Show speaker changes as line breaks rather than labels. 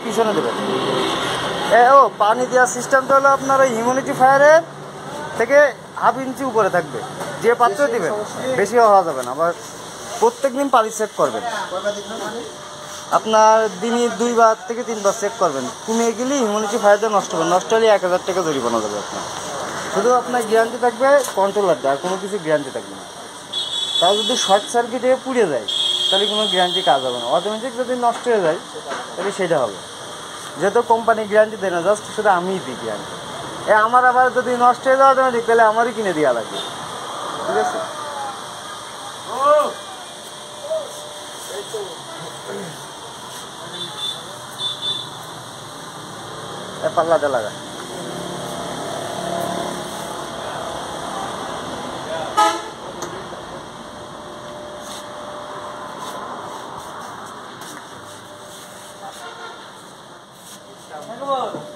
পিছনে দেবেন। পানি দেওয়ার সিস্টেমটা হলো আপনার ওই হিউমিডিফায়ারের থেকে হাফ ইঞ্চি উপরে থাকবে, যে পাত্র দিবেন বেশি হওয়া যাবে না। আবার প্রত্যেক দিন পানি চেক করবেন, আপনার দিনে 2 বার থেকে 3 বার চেক করবেন। কমে গেলে হিউমিডিফায়ারটা নষ্ট হবে, নষ্ট হলে 1000 টাকা জরিমানা যাবে আপনার। শুধু আপনার গ্যারান্টি থাকবে কন্ট্রোলারটা, আর কোনো কিছু গ্যারান্টি থাকবে না। তাও যদি শর্ট সার্কিটে পুড়ে যায় তাহলে কোনো গ্যারান্টি কাজ হবে না। অটোমেটিক যদি নষ্ট হয়ে যায় তাহলে সেটা হবে, যেহেতু কোম্পানি গ্যারান্টি দেয় না, জাস্ট শুধু আমিই দিই গ্যারান্টি। আমার আবার যদি নষ্ট হয়ে যায় অটোমেটিক তাহলে আমারই কিনে দেওয়া লাগবে, ঠিক আছে? পাল্লাতে লাগা
Come on.